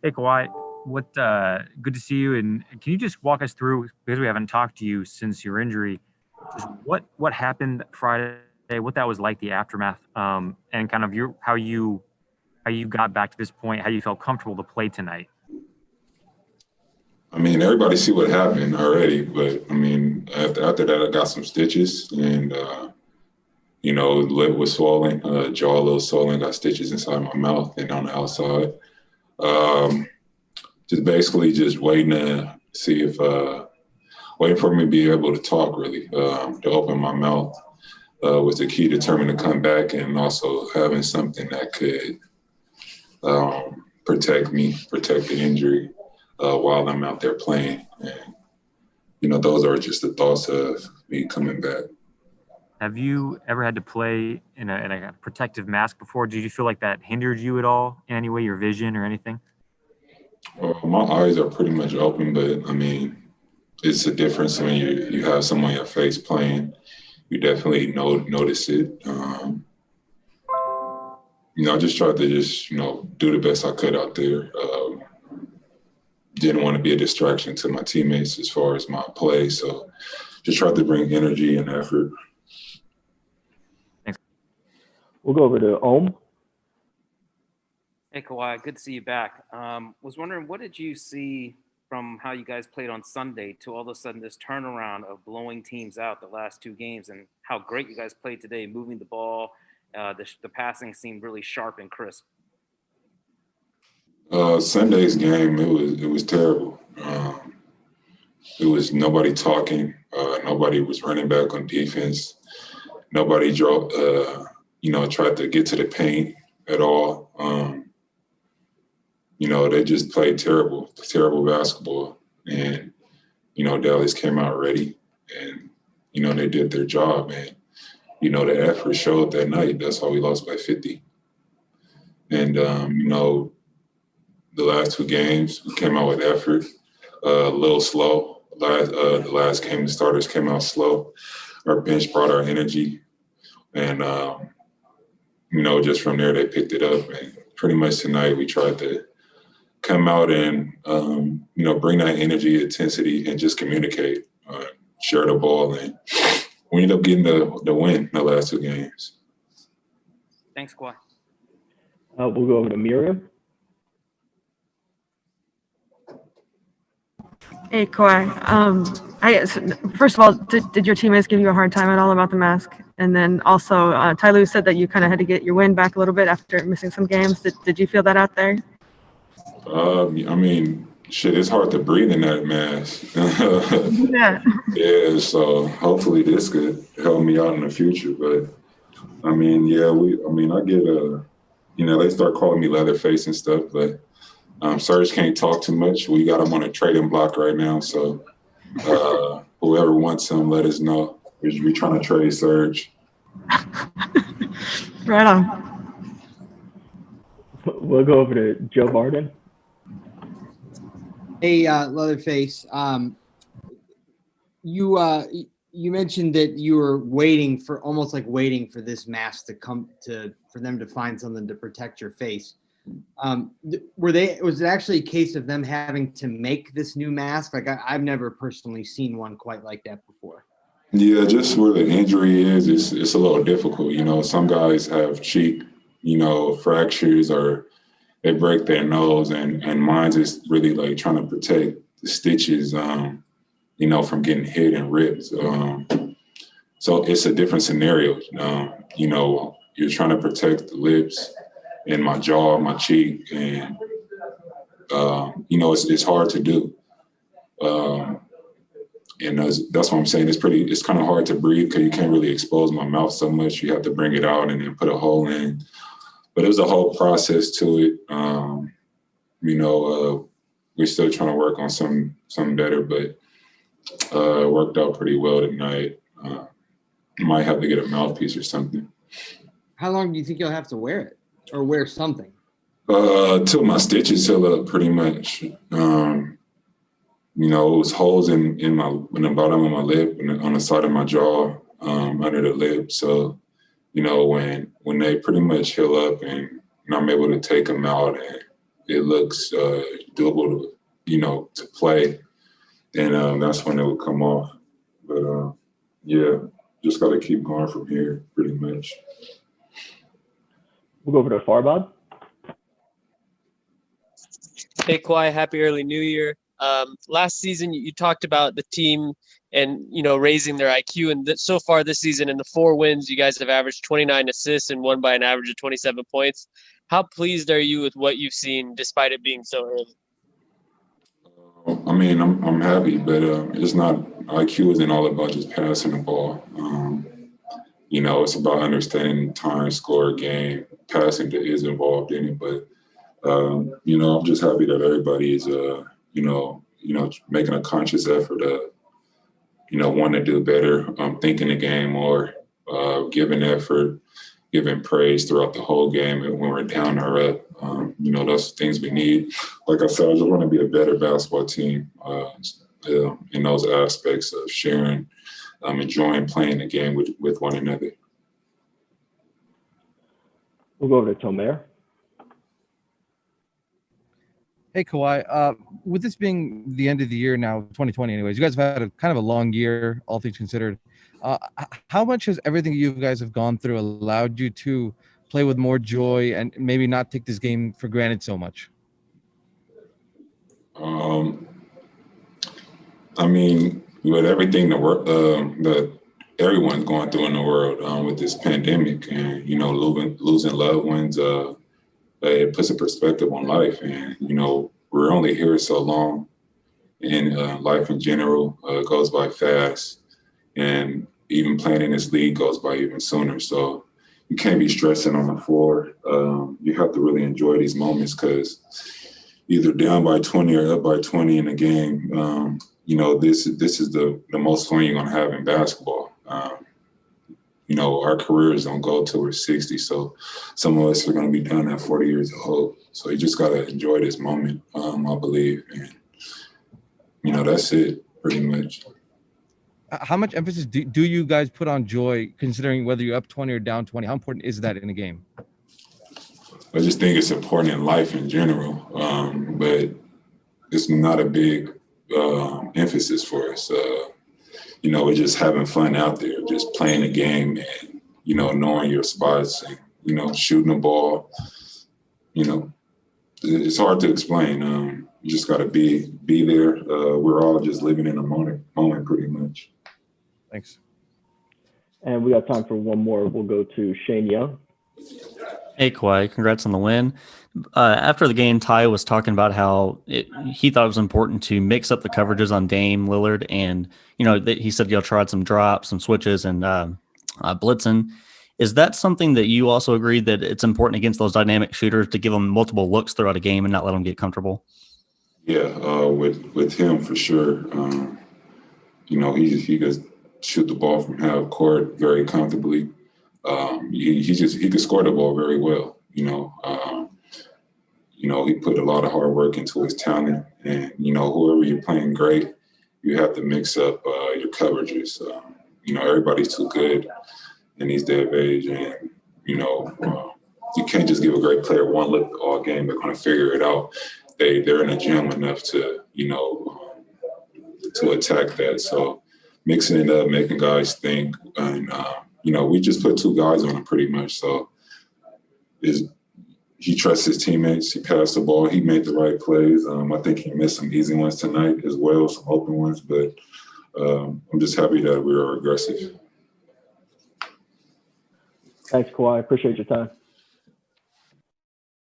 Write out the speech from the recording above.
Hey Kawhi, good to see you. And can you just walk us through, because we haven't talked to you since your injury, just what happened Friday, what that was like, the aftermath, and kind of how you got back to this point, how you felt comfortable to play tonight. I mean, everybody see what happened already, but I mean, after that, I got some stitches, and lip was swollen, jaw a little swollen, got stitches inside my mouth and on the outside. Um, just basically just waiting to see if waiting for me to be able to talk really, to open my mouth was the key, determined to come back, and also having something that could protect the injury while I'm out there playing. And, those are just the thoughts of me coming back. Have you ever had to play in a protective mask before? Did you feel like that hindered you at all in any way, your vision or anything? My eyes are pretty much open, but I mean, it's a difference when you have someone on your face playing. You definitely notice it. I just tried to do the best I could out there. Didn't want to be a distraction to my teammates as far as my play, so just tried to bring energy and effort. Thanks. We'll go over to Ohm. Hey Kawhi, good to see you back. Was wondering, what did you see from how you guys played on Sunday to all of a sudden this turnaround of blowing teams out the last two games, and how great you guys played today, moving the ball. The passing seemed really sharp and crisp. Sunday's game, it was terrible. It was nobody talking. Nobody was running back on defense. Nobody tried to get to the paint at all. They just played terrible basketball. And, Dallas came out ready and, they did their job. And, the effort showed that night. That's why we lost by 50. And, the last two games, we came out with effort, a little slow. The last game, the starters came out slow. Our bench brought our energy. And, just from there, they picked it up. And pretty much tonight, we tried to come out and, bring that energy, intensity, and just communicate, share the ball. And we ended up getting the win the last two games. Thanks, Kawhi. We'll go over to Miriam. Hey, Kawhi. First of all, did your teammates give you a hard time at all about the mask? And then also, Ty Lue said that you kind of had to get your wind back a little bit after missing some games. Did you feel that out there? I mean, it's hard to breathe in that mask. Yeah. Yeah, so hopefully this could help me out in the future. But, I mean, I get they start calling me Leatherface and stuff, but Serge can't talk too much. We got him on a trading block right now, so whoever wants him, let us know. We're trying to trade Serge. Right on. We'll go over to Joe Barden. Hey, Leatherface. You mentioned that you were waiting for this mask to come for them to find something to protect your face. Was it actually a case of them having to make this new mask? Like I've never personally seen one quite like that before. Yeah, just where the injury is, it's a little difficult. Some guys have cheek, fractures, or they break their nose, and mine is really like trying to protect the stitches, from getting hit and ripped. So it's a different scenario. You're trying to protect the lips and my jaw, my cheek, and it's hard to do. And that's what I'm saying. It's kind of hard to breathe because you can't really expose my mouth so much. You have to bring it out and then put a hole in. But there's a whole process to it. We're still trying to work on something better, but it worked out pretty well tonight. Might have to get a mouthpiece or something. How long do you think you'll have to wear it or wear something? Till my stitches heal up, pretty much. It was holes in the bottom of my lip and on the side of my jaw, under the lip. So, when they pretty much heal up and I'm able to take them out and, it looks doable to, to play, then that's when it would come off. But yeah, just got to keep going from here, pretty much. We'll go over to Farbod. Hey, Kawhi, happy early New Year. Last season, you talked about the team and, raising their IQ. And so far this season, in the 4 wins, you guys have averaged 29 assists and won by an average of 27 points. How pleased are you with what you've seen, despite it being so early? I mean, I'm happy, but it's not, IQ isn't all about just passing the ball. It's about understanding time, score, game. Passing is involved in it, but I'm just happy that everybody is, making a conscious effort to, wanting to do better, thinking the game more, giving effort, giving praise throughout the whole game. And when we're down or up, those things we need. Like I said, I just want to be a better basketball team in those aspects of sharing, enjoying playing the game with one another. We'll go over to Tomer. Hey, Kawhi, with this being the end of the year now, 2020 anyways, you guys have had a kind of a long year, all things considered. How much has everything you guys have gone through allowed you to play with more joy and maybe not take this game for granted so much? I mean, with everything that everyone's going through in the world with this pandemic and, losing loved ones, it puts a perspective on life. And, we're only here so long, and life in general goes by fast. And even playing in this league goes by even sooner. So you can't be stressing on the floor. You have to really enjoy these moments, because either down by 20 or up by 20 in a game, this is the most fun you're going to have in basketball. Our careers don't go till we're 60. So some of us are going to be done at 40 years old. So you just got to enjoy this moment, I believe. And, that's it pretty much. How much emphasis do you guys put on joy, considering whether you're up 20 or down 20? How important is that in a game? I just think it's important in life in general, but it's not a big emphasis for us. We're just having fun out there, just playing the game and, knowing your spots and, shooting the ball. It's hard to explain. You just got to be there. We're all just living in a moment pretty much. Thanks. And we got time for one more. We'll go to Shane Young. Hey, Kawhi, congrats on the win. After the game, Ty was talking about how he thought it was important to mix up the coverages on Dame, Lillard, and, he said y'all tried some drops, some switches, and blitzing. Is that something that you also agreed that it's important against those dynamic shooters to give them multiple looks throughout a game and not let them get comfortable? Yeah, with him for sure. He could shoot the ball from half court very comfortably. He could score the ball very well. He put a lot of hard work into his talent, and whoever you're playing great, you have to mix up your coverages. Everybody's too good in these day of age, and you can't just give a great player one look all game. They're going to figure it out. They're in the gym enough to to attack that. So mixing it up, making guys think, and we just put 2 guys on him pretty much. So he trusts his teammates. He passed the ball. He made the right plays. I think he missed some easy ones tonight as well, some open ones. But I'm just happy that we were aggressive. Thanks, Kawhi. Appreciate your time.